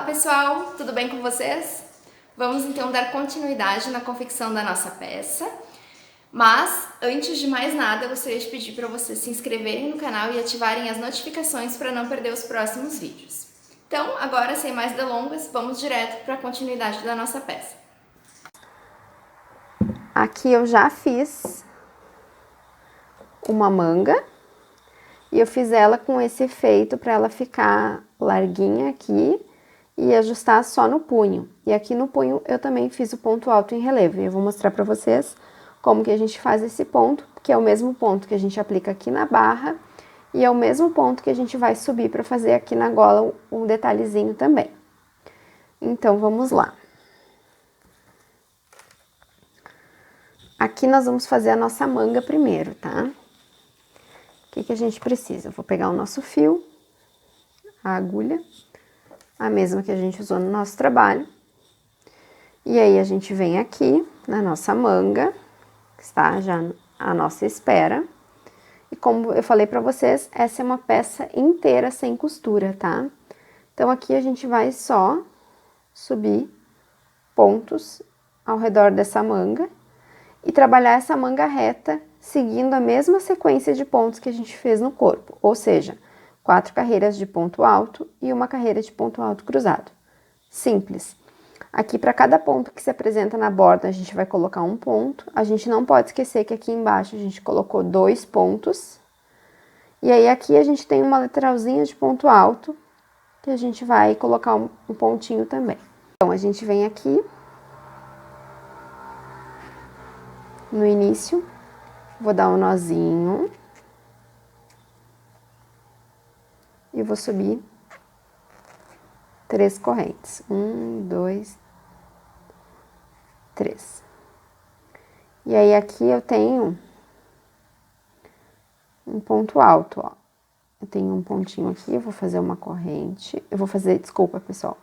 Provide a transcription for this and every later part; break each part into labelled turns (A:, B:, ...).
A: pessoal, tudo bem com vocês? Vamos então dar continuidade na confecção da nossa peça. Mas, antes de mais nada, eu gostaria de pedir para vocês se inscreverem no canal e ativarem as notificações para não perder os próximos vídeos. Então, agora, sem mais delongas, vamos direto para a continuidade da nossa peça.
B: Aqui eu já fiz uma manga e eu fiz ela com esse efeito para ela ficar larguinha aqui e ajustar só no punho. E aqui no punho eu também fiz o ponto alto em relevo. E eu vou mostrar para vocês como que a gente faz esse ponto, que é o mesmo ponto que a gente aplica aqui na barra e é o mesmo ponto que a gente vai subir para fazer aqui na gola um detalhezinho também. Então, vamos lá. Aqui nós vamos fazer a nossa manga primeiro, tá? O que a gente precisa? Eu vou pegar o nosso fio, a agulha, a mesma que a gente usou no nosso trabalho. E aí, a gente vem aqui na nossa manga, que está já à nossa espera. E como eu falei pra vocês, essa é uma peça inteira sem costura, tá? Então, aqui a gente vai só subir pontos ao redor dessa manga e trabalhar essa manga reta seguindo a mesma sequência de pontos que a gente fez no corpo, ou seja, 4 carreiras de ponto alto e uma carreira de ponto alto cruzado. Simples. Aqui, para cada ponto que se apresenta na borda, a gente vai colocar um ponto. A gente não pode esquecer que aqui embaixo a gente colocou 2 pontos. E aí, aqui a gente tem uma lateralzinha de ponto alto, que a gente vai colocar um pontinho também. Então, a gente vem aqui no início, vou dar um nozinho e vou subir 3 correntes. 1, 2, 3. E aí, aqui eu tenho um ponto alto, ó. Eu tenho um pontinho aqui, eu vou fazer uma corrente. Eu vou fazer, desculpa, pessoal,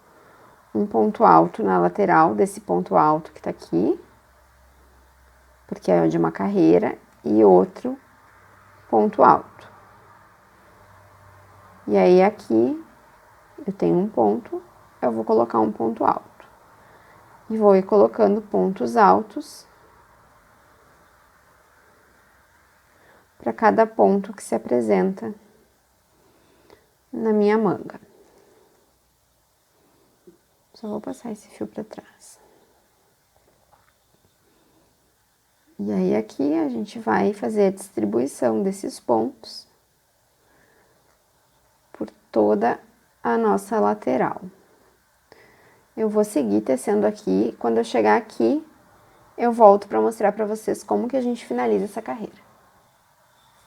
B: um ponto alto na lateral desse ponto alto que tá aqui, porque é de uma carreira, e outro ponto alto. E aí, aqui, eu tenho um ponto, eu vou colocar um ponto alto. E vou ir colocando pontos altos para cada ponto que se apresenta na minha manga. Só vou passar esse fio para trás. E aí, aqui a gente vai fazer a distribuição desses pontos por toda a nossa lateral. Eu vou seguir tecendo aqui. Quando eu chegar aqui, eu volto para mostrar para vocês como que a gente finaliza essa carreira.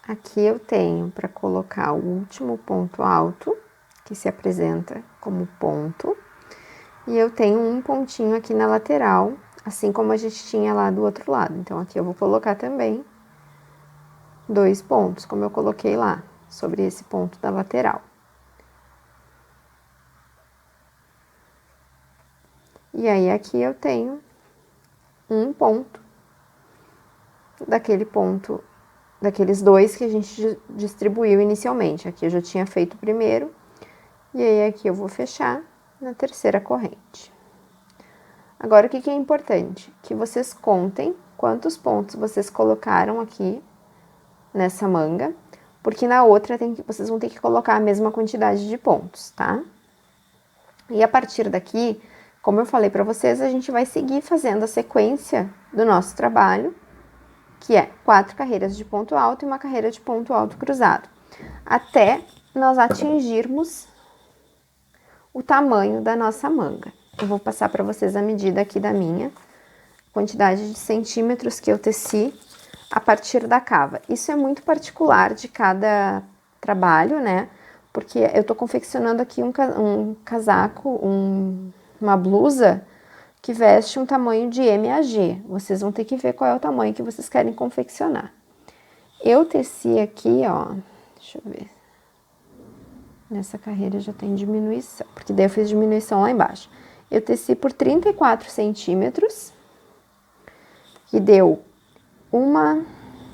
B: Aqui eu tenho para colocar o último ponto alto, que se apresenta como ponto. E eu tenho um pontinho aqui na lateral, assim como a gente tinha lá do outro lado. Então, aqui eu vou colocar também 2 pontos, como eu coloquei lá, sobre esse ponto da lateral. E aí, aqui eu tenho um ponto, daqueles 2 que a gente distribuiu inicialmente. Aqui eu já tinha feito o primeiro, e aí aqui eu vou fechar na terceira corrente. Agora, o que é importante? Que vocês contem quantos pontos vocês colocaram aqui nessa manga, porque na outra vocês vão ter que colocar a mesma quantidade de pontos, tá? E a partir daqui, como eu falei para vocês, a gente vai seguir fazendo a sequência do nosso trabalho, que é 4 carreiras de ponto alto e uma carreira de ponto alto cruzado, até nós atingirmos o tamanho da nossa manga. Eu vou passar para vocês a medida aqui da minha quantidade de centímetros que eu teci a partir da cava. Isso é muito particular de cada trabalho, né? Porque eu tô confeccionando aqui um casaco, uma blusa que veste um tamanho de M a G. Vocês vão ter que ver qual é o tamanho que vocês querem confeccionar. Eu teci aqui, ó, deixa eu ver. Nessa carreira já tem diminuição, porque daí eu fiz diminuição lá embaixo. Eu teci por 34 centímetros, que deu 1,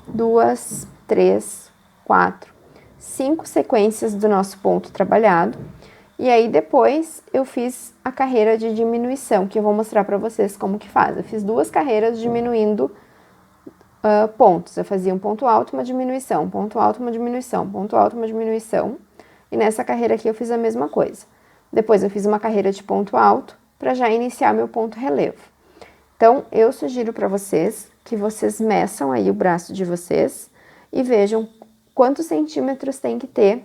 B: 2, 3, 4, 5 sequências do nosso ponto trabalhado. E aí, depois, eu fiz a carreira de diminuição, que eu vou mostrar pra vocês como que faz. Eu fiz 2 carreiras diminuindo pontos. Eu fazia um ponto alto, uma diminuição, um ponto alto, uma diminuição, um ponto alto, uma diminuição. E nessa carreira aqui eu fiz a mesma coisa. Depois eu fiz uma carreira de ponto alto para já iniciar meu ponto relevo. Então, eu sugiro para vocês que vocês meçam aí o braço de vocês e vejam quantos centímetros tem que ter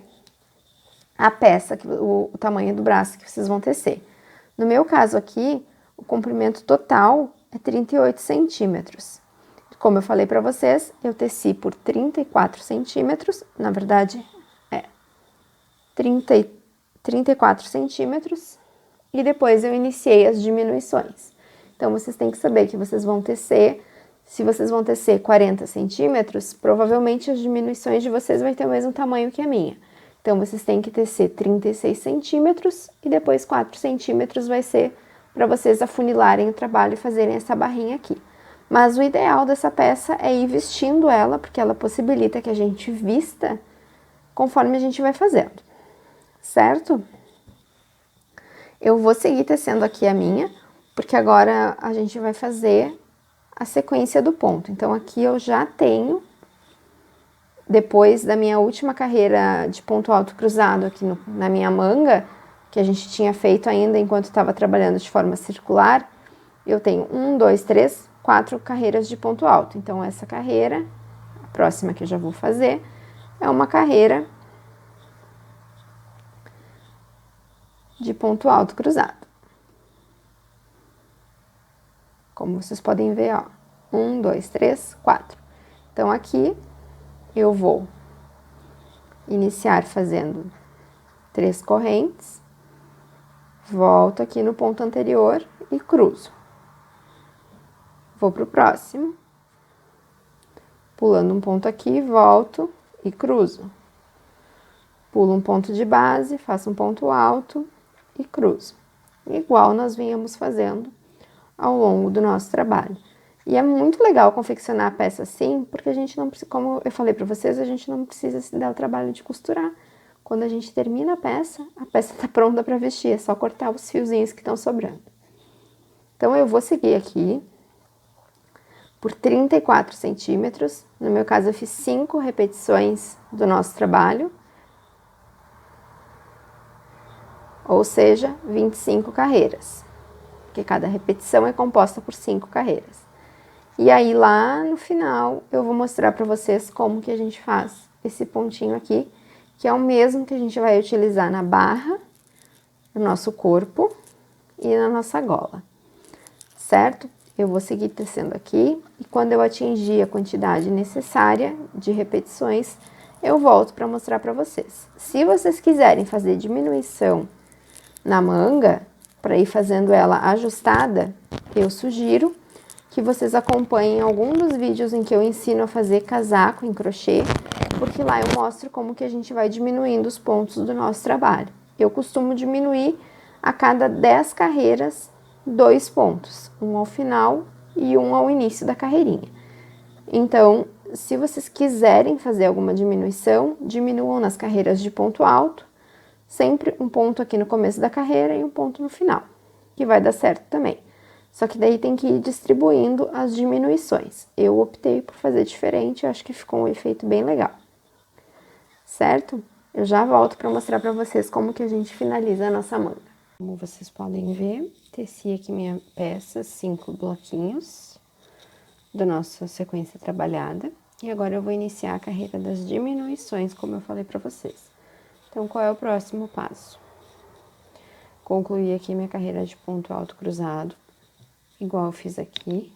B: a peça, o tamanho do braço que vocês vão tecer. No meu caso aqui, o comprimento total é 38 centímetros. Como eu falei para vocês, eu teci por 34 centímetros, na verdade, 34 centímetros, e depois eu iniciei as diminuições. Então, vocês têm que saber que vocês vão tecer, se vocês vão tecer 40 centímetros, provavelmente as diminuições de vocês vão ter o mesmo tamanho que a minha. Então, vocês têm que tecer 36 centímetros e depois 4 centímetros vai ser para vocês afunilarem o trabalho e fazerem essa barrinha aqui. Mas o ideal dessa peça é ir vestindo ela, porque ela possibilita que a gente vista conforme a gente vai fazendo, certo? Eu vou seguir tecendo aqui a minha, porque agora a gente vai fazer a sequência do ponto. Então, aqui eu já tenho, depois da minha última carreira de ponto alto cruzado aqui na minha manga, que a gente tinha feito ainda enquanto estava trabalhando de forma circular, eu tenho 1, 2, 3, 4 carreiras de ponto alto. Então, essa carreira, a próxima que eu já vou fazer, é uma carreira de ponto alto cruzado. Como vocês podem ver, ó, 1, 2, 3, 4. Então, aqui eu vou iniciar fazendo 3 correntes, volto aqui no ponto anterior e cruzo. Vou pro próximo, pulando um ponto aqui, volto e cruzo. Pulo um ponto de base, faço um ponto alto e cruzo. Igual nós vínhamos fazendo ao longo do nosso trabalho. E é muito legal confeccionar a peça assim, porque a gente não precisa, como eu falei para vocês, a gente não precisa se dar o trabalho de costurar. Quando a gente termina a peça tá pronta para vestir, é só cortar os fiozinhos que estão sobrando. Então, eu vou seguir aqui por 34 centímetros. No meu caso, eu fiz 5 repetições do nosso trabalho, ou seja, 25 carreiras, porque cada repetição é composta por 5 carreiras. E aí, lá no final, eu vou mostrar para vocês como que a gente faz esse pontinho aqui, que é o mesmo que a gente vai utilizar na barra, no nosso corpo e na nossa gola, certo? Eu vou seguir tecendo aqui, e quando eu atingir a quantidade necessária de repetições, eu volto para mostrar para vocês. Se vocês quiserem fazer diminuição na manga, para ir fazendo ela ajustada, eu sugiro que vocês acompanhem algum dos vídeos em que eu ensino a fazer casaco em crochê, porque lá eu mostro como que a gente vai diminuindo os pontos do nosso trabalho. Eu costumo diminuir a cada 10 carreiras 2 pontos, um ao final e um ao início da carreirinha. Então, se vocês quiserem fazer alguma diminuição, diminuam nas carreiras de ponto alto, sempre um ponto aqui no começo da carreira e um ponto no final, que vai dar certo também. Só que daí tem que ir distribuindo as diminuições. Eu optei por fazer diferente, eu acho que ficou um efeito bem legal. Certo? Eu já volto para mostrar para vocês como que a gente finaliza a nossa manga. Como vocês podem ver, teci aqui minha peça, 5 bloquinhos da nossa sequência trabalhada. E agora eu vou iniciar a carreira das diminuições, como eu falei para vocês. Então, qual é o próximo passo? Concluir aqui minha carreira de ponto alto cruzado, igual eu fiz aqui.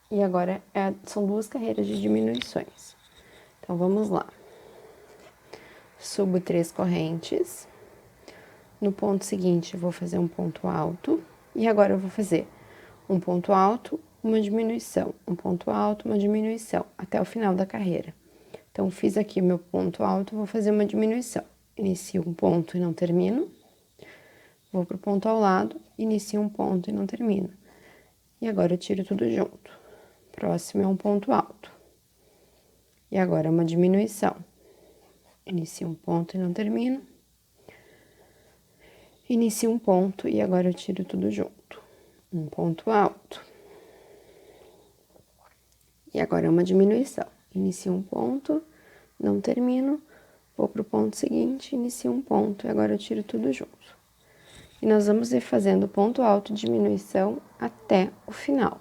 B: E agora são 2 carreiras de diminuições. Então, vamos lá. Subo 3 correntes. No ponto seguinte, eu vou fazer um ponto alto. E agora eu vou fazer um ponto alto, uma diminuição. Um ponto alto, uma diminuição, até o final da carreira. Então, fiz aqui meu ponto alto, vou fazer uma diminuição. Inicio um ponto e não termino. Vou pro ponto ao lado, inicio um ponto e não termino. E agora eu tiro tudo junto. Próximo é um ponto alto. E agora uma diminuição. Inicio um ponto e não termino. inicio um ponto e agora eu tiro tudo junto. Um ponto alto. E agora é uma diminuição. Inicio um ponto, não termino, vou pro ponto seguinte, inicio um ponto e agora eu tiro tudo junto. E nós vamos ir fazendo ponto alto, diminuição até o final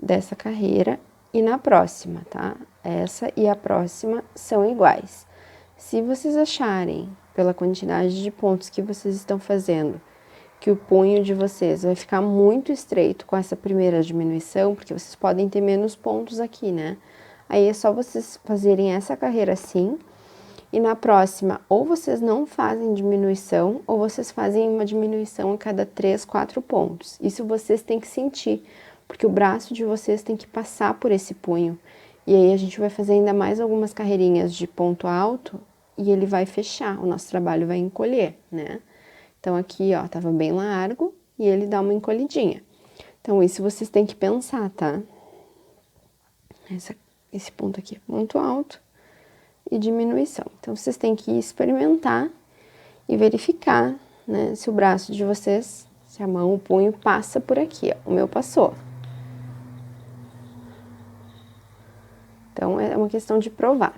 B: dessa carreira e na próxima, tá? Essa e a próxima são iguais. Se vocês acharem, pela quantidade de pontos que vocês estão fazendo, que o punho de vocês vai ficar muito estreito com essa primeira diminuição, porque vocês podem ter menos pontos aqui, né? Aí é só vocês fazerem essa carreira assim, e na próxima, ou vocês não fazem diminuição, ou vocês fazem uma diminuição a cada 3, 4 pontos. Isso vocês têm que sentir, porque o braço de vocês tem que passar por esse punho. E aí a gente vai fazer ainda mais algumas carreirinhas de ponto alto, e ele vai fechar, o nosso trabalho vai encolher, né? Então, aqui, ó, tava bem largo e ele dá uma encolhidinha. Então, isso vocês têm que pensar, tá? Esse ponto aqui é ponto alto e diminuição. Então, vocês têm que experimentar e verificar, né, se o braço de vocês, se a mão, o punho passa por aqui, ó. O meu passou. Então, é uma questão de provar,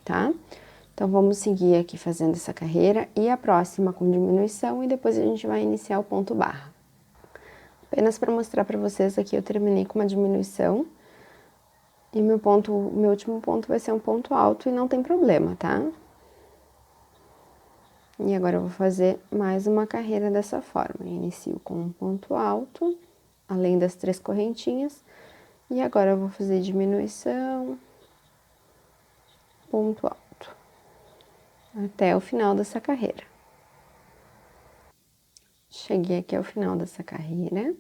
B: tá? Então, vamos seguir aqui fazendo essa carreira e a próxima com diminuição e depois a gente vai iniciar o ponto barra. Apenas para mostrar para vocês aqui, eu terminei com uma diminuição e meu último ponto vai ser um ponto alto e não tem problema, tá? E agora eu vou fazer mais uma carreira dessa forma. Inicio com um ponto alto, além das 3 correntinhas, e agora eu vou fazer diminuição, ponto alto, até o final dessa carreira. Cheguei aqui ao final dessa carreira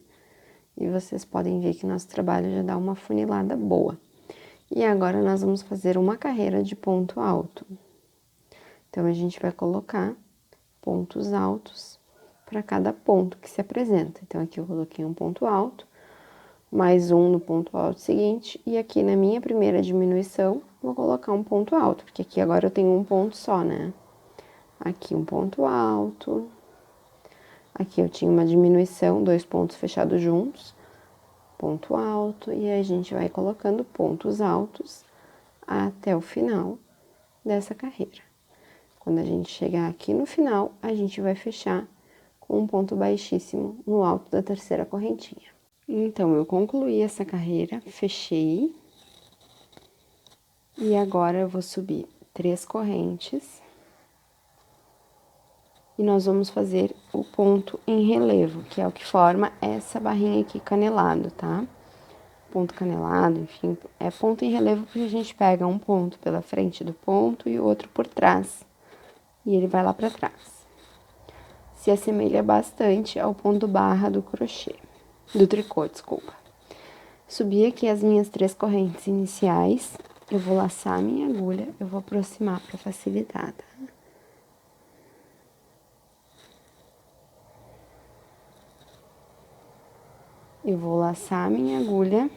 B: e vocês podem ver que nosso trabalho já dá uma funilada boa. E agora nós vamos fazer uma carreira de ponto alto. Então, a gente vai colocar pontos altos para cada ponto que se apresenta. Então, aqui eu coloquei um ponto alto, mais um no ponto alto seguinte, e aqui na minha primeira diminuição, vou colocar um ponto alto, porque aqui agora eu tenho um ponto só, né? Aqui um ponto alto. Aqui eu tinha uma diminuição, 2 pontos fechados juntos, ponto alto, e aí a gente vai colocando pontos altos até o final dessa carreira. Quando a gente chegar aqui no final, a gente vai fechar com um ponto baixíssimo no alto da terceira correntinha. Então, eu concluí essa carreira, fechei, e agora eu vou subir 3 correntes. E nós vamos fazer o ponto em relevo, que é o que forma essa barrinha aqui canelado, tá? Ponto canelado, enfim, é ponto em relevo porque a gente pega um ponto pela frente do ponto e o outro por trás, e ele vai lá pra trás. Se assemelha bastante ao ponto barra do crochê, do tricô, desculpa. Subi aqui as minhas 3 correntes iniciais, eu vou laçar a minha agulha, eu vou aproximar pra facilitar, tá? Eu vou laçar a minha agulha.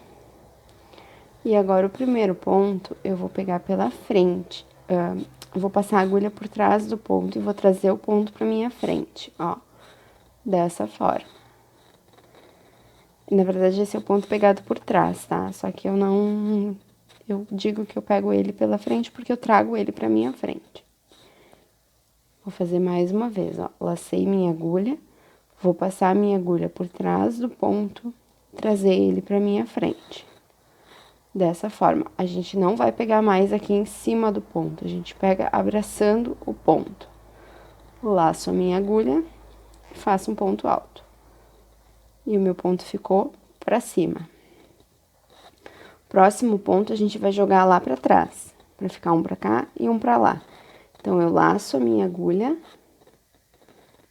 B: E agora, o primeiro ponto, eu vou pegar pela frente. Vou passar a agulha por trás do ponto e vou trazer o ponto pra minha frente, ó. Dessa forma. E, na verdade, esse é o ponto pegado por trás, tá? Só que eu não... Eu digo que eu pego ele pela frente porque eu trago ele pra minha frente. Vou fazer mais uma vez, ó. Lacei minha agulha. Vou passar a minha agulha por trás do ponto, trazer ele pra minha frente. Dessa forma, a gente não vai pegar mais aqui em cima do ponto, a gente pega abraçando o ponto. Laço a minha agulha, faço um ponto alto. E o meu ponto ficou pra cima. Próximo ponto, a gente vai jogar lá pra trás, pra ficar um pra cá e um pra lá. Então, eu laço a minha agulha,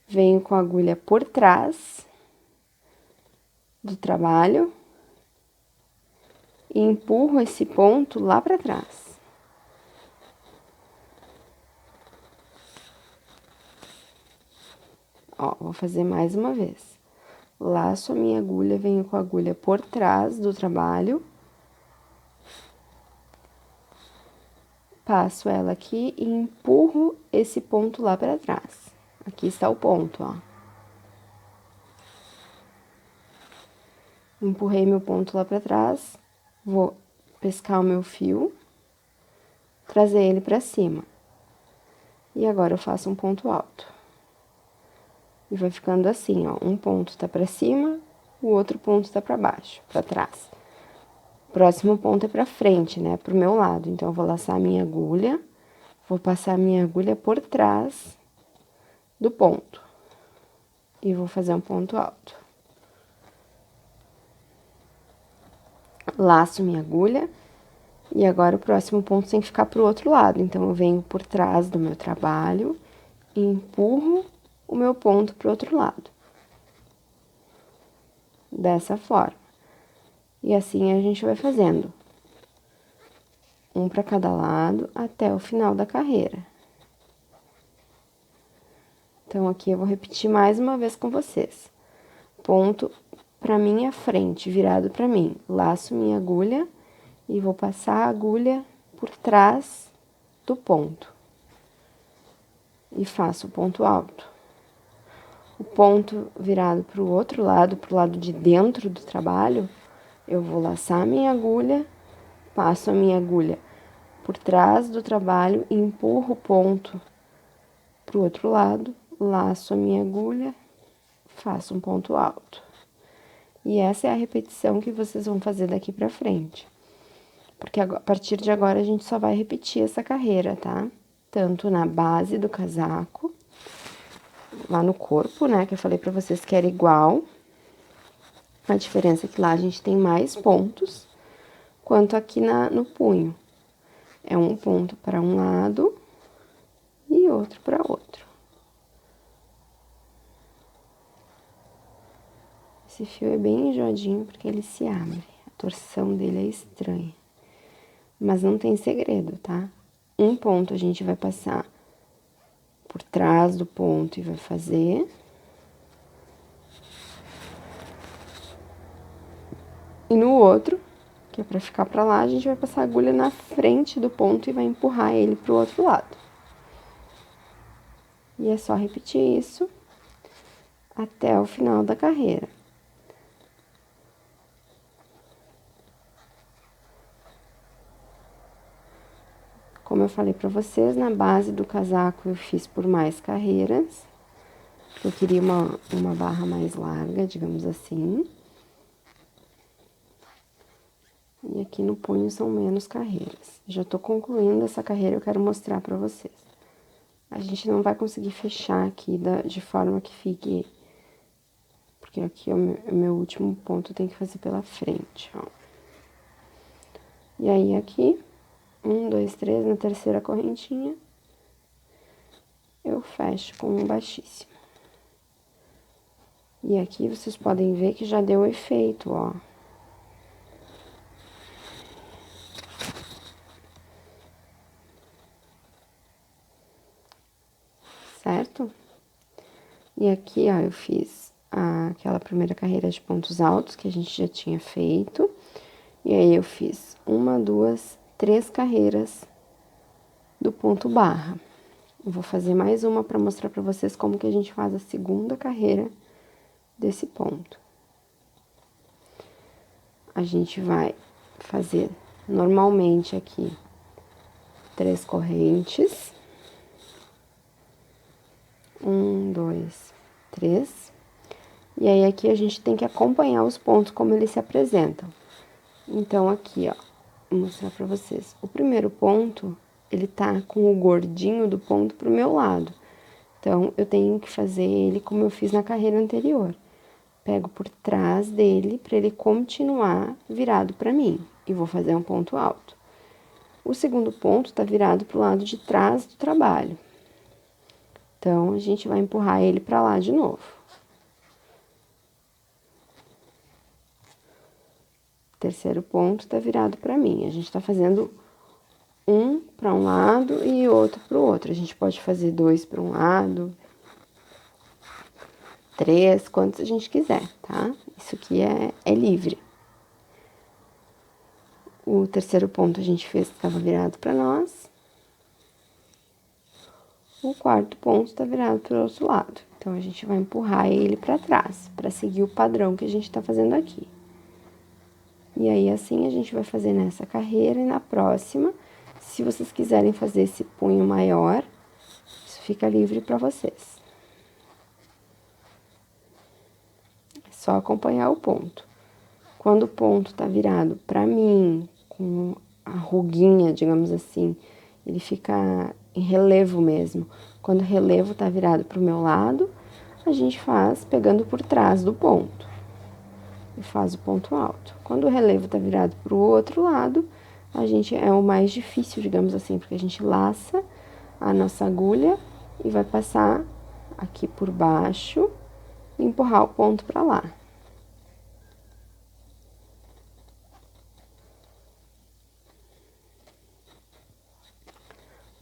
B: venho com a agulha por trás do trabalho e empurro esse ponto lá pra trás. Ó, vou fazer mais uma vez. Laço a minha agulha, venho com a agulha por trás do trabalho. Passo ela aqui e empurro esse ponto lá pra trás. Aqui está o ponto, ó. Empurrei meu ponto lá pra trás, vou pescar o meu fio, trazer ele pra cima. E agora eu faço um ponto alto. E vai ficando assim, ó, um ponto tá pra cima, o outro ponto tá pra baixo, pra trás. O próximo ponto é pra frente, né, pro meu lado. Então, eu vou laçar a minha agulha, vou passar a minha agulha por trás do ponto. E vou fazer um ponto alto. Laço minha agulha, e agora o próximo ponto tem que ficar pro outro lado. Então, eu venho por trás do meu trabalho e empurro o meu ponto pro outro lado. Dessa forma. E assim a gente vai fazendo. Um para cada lado até o final da carreira. Então, aqui eu vou repetir mais uma vez com vocês. Ponto para minha frente, virado para mim. Laço minha agulha e vou passar a agulha por trás do ponto. E faço o ponto alto. O ponto virado para o outro lado, para o lado de dentro do trabalho, eu vou laçar a minha agulha, passo a minha agulha por trás do trabalho e empurro o ponto pro outro lado, laço a minha agulha, faço um ponto alto. E essa é a repetição que vocês vão fazer daqui pra frente. Porque a partir de agora a gente só vai repetir essa carreira, tá? Tanto na base do casaco, lá no corpo, né, que eu falei pra vocês que era igual. A diferença é que lá a gente tem mais pontos, quanto aqui no punho. É um ponto para um lado e outro para outro. Esse fio é bem enjoadinho porque ele se abre. A torção dele é estranha. Mas não tem segredo, tá? Um ponto a gente vai passar por trás do ponto e vai fazer. E no outro, que é pra ficar pra lá, a gente vai passar a agulha na frente do ponto e vai empurrar ele pro outro lado. E é só repetir isso até o final da carreira. Como eu falei pra vocês, na base do casaco eu fiz por mais carreiras. Eu queria uma barra mais larga, digamos assim. E aqui no punho são menos carreiras. Já tô concluindo essa carreira, eu quero mostrar pra vocês. A gente não vai conseguir fechar aqui de forma que fique... Porque aqui é o meu último ponto, tem que fazer pela frente, ó. E aí, aqui, 1, 2, 3, na terceira correntinha, eu fecho com um baixíssimo. E aqui vocês podem ver que já deu efeito, ó. Certo? E aqui, ó, eu fiz aquela primeira carreira de pontos altos que a gente já tinha feito. E aí, eu fiz 1, 2, 3 carreiras do ponto barra. Eu vou fazer mais uma para mostrar para vocês como que a gente faz a segunda carreira desse ponto. A gente vai fazer normalmente aqui 3 correntes. 1, 2, 3. E aí, aqui a gente tem que acompanhar os pontos como eles se apresentam. Então, aqui, ó, vou mostrar pra vocês. O primeiro ponto, ele tá com o gordinho do ponto pro meu lado. Então, eu tenho que fazer ele como eu fiz na carreira anterior. Pego por trás dele pra ele continuar virado pra mim. E vou fazer um ponto alto. O segundo ponto tá virado pro lado de trás do trabalho. Então, a gente vai empurrar ele pra lá de novo. O terceiro ponto tá virado pra mim. A gente tá fazendo um para um lado e outro para o outro. A gente pode fazer 2 para um lado, 3, quantos a gente quiser, tá? Isso aqui é livre. O terceiro ponto a gente fez que estava virado para nós. O quarto ponto está virado para o outro lado. Então, a gente vai empurrar ele para trás, para seguir o padrão que a gente está fazendo aqui. E aí, assim, a gente vai fazer nessa carreira e na próxima, se vocês quiserem fazer esse punho maior, isso fica livre para vocês. É só acompanhar o ponto. Quando o ponto tá virado para mim, com a ruguinha, digamos assim, ele fica em relevo mesmo. Quando o relevo tá virado pro meu lado, a gente faz pegando por trás do ponto e faz o ponto alto. Quando o relevo tá virado pro outro lado, a gente é o mais difícil, digamos assim, porque a gente laça a nossa agulha e vai passar aqui por baixo e empurrar o ponto para lá.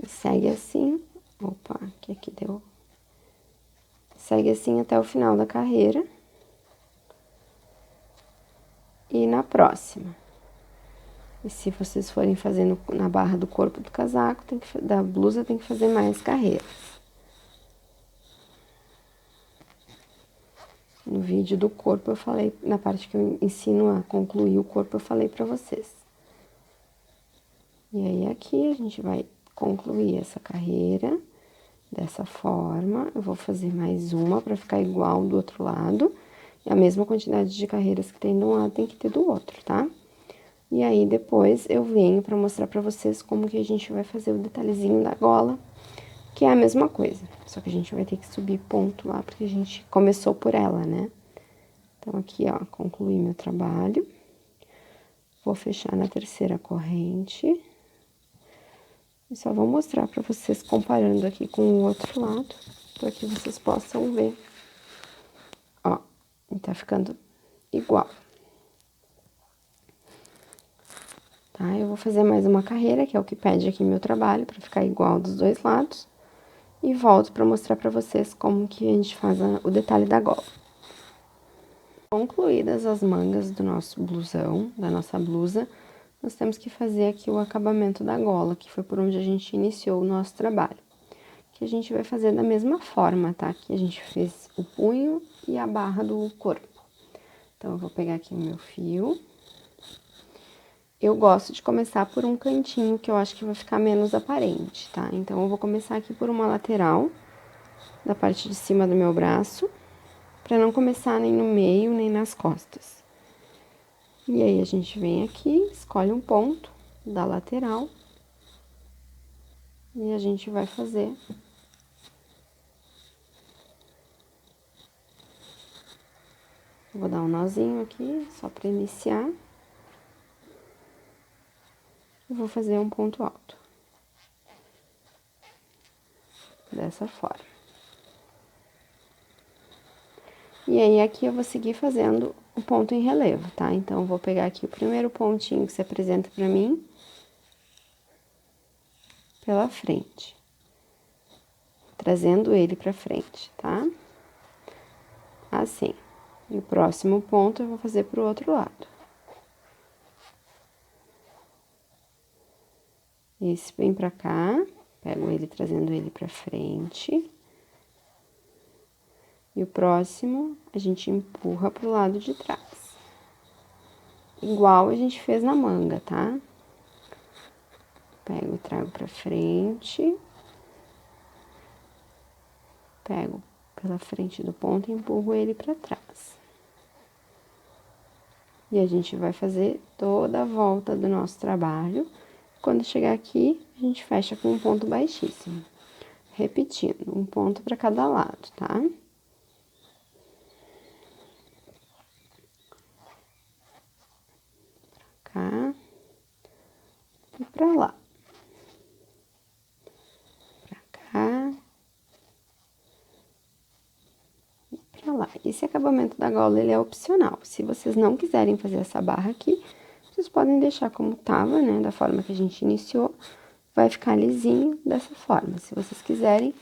B: Segue assim, opa, que aqui deu. Segue assim até o final da carreira. E na próxima. E se vocês forem fazendo na barra do corpo do casaco, da blusa, tem que fazer mais carreiras. No vídeo do corpo eu falei, na parte que eu ensino a concluir o corpo, eu falei pra vocês. E aí aqui a gente vai concluir essa carreira dessa forma. Eu vou fazer mais uma pra ficar igual do outro lado. E a mesma quantidade de carreiras que tem de um lado tem que ter do outro, tá? E aí depois eu venho pra mostrar pra vocês como que a gente vai fazer o detalhezinho da gola, que é a mesma coisa. Só que a gente vai ter que subir ponto lá, porque a gente começou por ela, né? Então aqui, ó, concluí meu trabalho. Vou fechar na terceira corrente. E só vou mostrar pra vocês comparando aqui com o outro lado, para que vocês possam ver. Ó, tá ficando igual. Tá? Eu vou fazer mais uma carreira, que é o que pede aqui meu trabalho, para ficar igual dos dois lados. E volto para mostrar para vocês como que a gente faz o detalhe da gola. Concluídas as mangas do nosso blusão, da nossa blusa, nós temos que fazer aqui o acabamento da gola, que foi por onde a gente iniciou o nosso trabalho. Que a gente vai fazer da mesma forma, tá? Que a gente fez o punho e a barra do corpo. Então, eu vou pegar aqui o meu fio. Eu gosto de começar por um cantinho, que eu acho que vai ficar menos aparente, tá? Então, eu vou começar aqui por uma lateral, da parte de cima do meu braço, pra não começar nem no meio, nem nas costas. E aí, a gente vem aqui, escolhe um ponto da lateral, e a gente vai fazer vou dar um nozinho aqui, só pra iniciar. E vou fazer um ponto alto. Dessa forma. E aí, aqui eu vou seguir fazendo o ponto em relevo, tá? Então, eu vou pegar aqui o primeiro pontinho que se apresenta pra mim. Pela frente. Trazendo ele pra frente, tá? Assim. E o próximo ponto eu vou fazer pro outro lado. Esse vem pra cá, pego ele trazendo ele pra frente. E o próximo, a gente empurra pro lado de trás. Igual a gente fez na manga, tá? Pego e trago pra frente. Pego pela frente do ponto e empurro ele pra trás. E a gente vai fazer toda a volta do nosso trabalho. Quando chegar aqui, a gente fecha com um ponto baixíssimo. Repetindo, um ponto para cada lado, tá? Pra cá e pra lá. Pra cá e pra lá. Esse acabamento da gola, ele é opcional. Se vocês não quiserem fazer essa barra aqui, vocês podem deixar como tava, né? Da forma que a gente iniciou. Vai ficar lisinho dessa forma. Se vocês quiserem,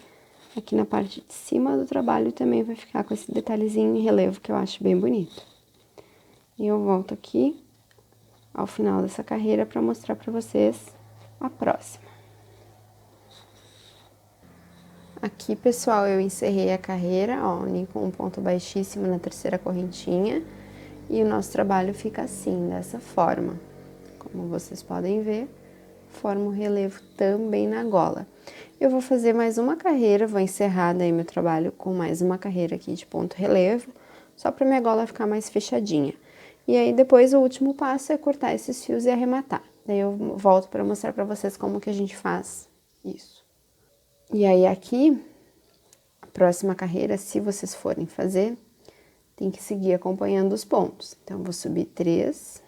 B: aqui na parte de cima do trabalho também vai ficar com esse detalhezinho em relevo que eu acho bem bonito. E eu volto aqui ao final dessa carreira para mostrar para vocês a próxima. Aqui, pessoal, eu encerrei a carreira, ó, com um ponto baixíssimo na terceira correntinha. E o nosso trabalho fica assim, dessa forma. Como vocês podem ver, forma o relevo também na gola. Eu vou fazer mais uma carreira, vou encerrar daí meu trabalho com mais uma carreira aqui de ponto relevo, só para minha gola ficar mais fechadinha. E aí depois o último passo é cortar esses fios e arrematar. Daí eu volto para mostrar para vocês como que a gente faz isso. E aí aqui, a próxima carreira, se vocês forem fazer, tem que seguir acompanhando os pontos. Então, eu vou subir 3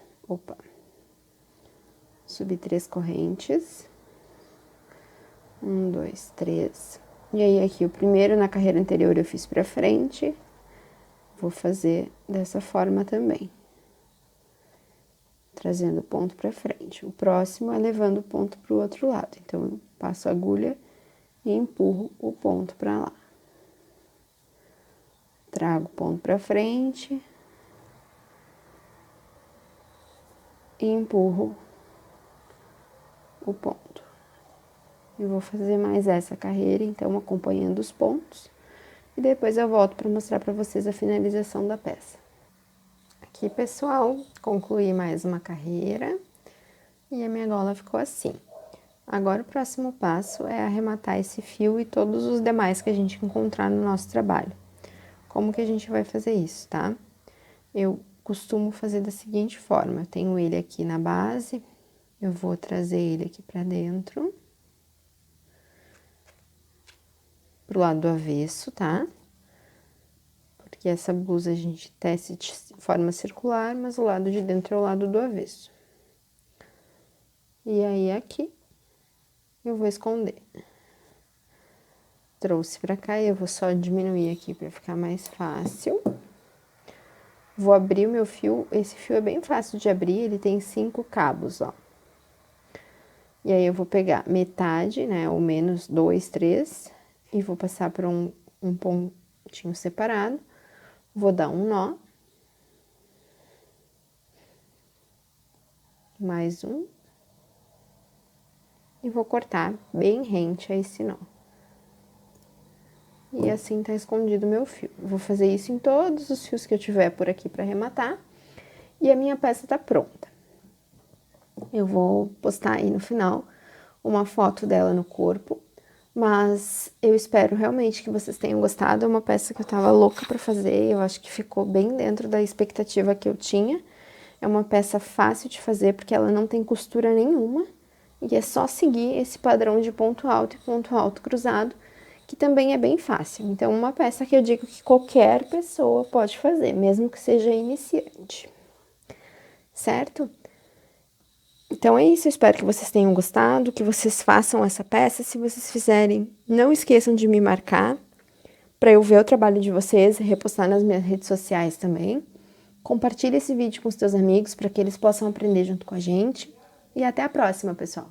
B: correntes. 1, 2, 3. E aí, aqui, o primeiro na carreira anterior eu fiz pra frente. Vou fazer dessa forma também. Trazendo o ponto pra frente. O próximo é levando o ponto pro outro lado. Então, eu passo a agulha e empurro o ponto pra lá. Trago o ponto pra frente. E empurro o ponto. Eu vou fazer mais essa carreira, então, acompanhando os pontos. E depois eu volto para mostrar para vocês a finalização da peça. Aqui, pessoal, concluí mais uma carreira. E a minha gola ficou assim. Agora, o próximo passo é arrematar esse fio e todos os demais que a gente encontrar no nosso trabalho. Como que a gente vai fazer isso, tá? Eu costumo fazer da seguinte forma. Eu tenho ele aqui na base. Eu vou trazer ele aqui pra dentro. Pro lado do avesso, tá? Porque essa blusa a gente tece de forma circular, mas o lado de dentro é o lado do avesso. E aí, aqui, eu vou esconder. Trouxe pra cá e eu vou só diminuir aqui pra ficar mais fácil. Vou abrir o meu fio. Esse fio é bem fácil de abrir, ele tem 5 cabos, ó. E aí, eu vou pegar metade, né, ou menos 2, 3, e vou passar por um pontinho separado. Vou dar um nó. Mais um. E vou cortar bem rente a esse nó. E assim tá escondido o meu fio. Vou fazer isso em todos os fios que eu tiver por aqui pra arrematar. E a minha peça tá pronta. Eu vou postar aí no final uma foto dela no corpo, mas eu espero realmente que vocês tenham gostado. É uma peça que eu tava louca pra fazer, eu acho que ficou bem dentro da expectativa que eu tinha. É uma peça fácil de fazer, porque ela não tem costura nenhuma, e é só seguir esse padrão de ponto alto e ponto alto cruzado, que também é bem fácil. Então, uma peça que eu digo que qualquer pessoa pode fazer, mesmo que seja iniciante, certo? Então é isso, eu espero que vocês tenham gostado, que vocês façam essa peça. Se vocês fizerem, não esqueçam de me marcar, para eu ver o trabalho de vocês e repostar nas minhas redes sociais também. Compartilhe esse vídeo com os teus amigos, para que eles possam aprender junto com a gente. E até a próxima, pessoal!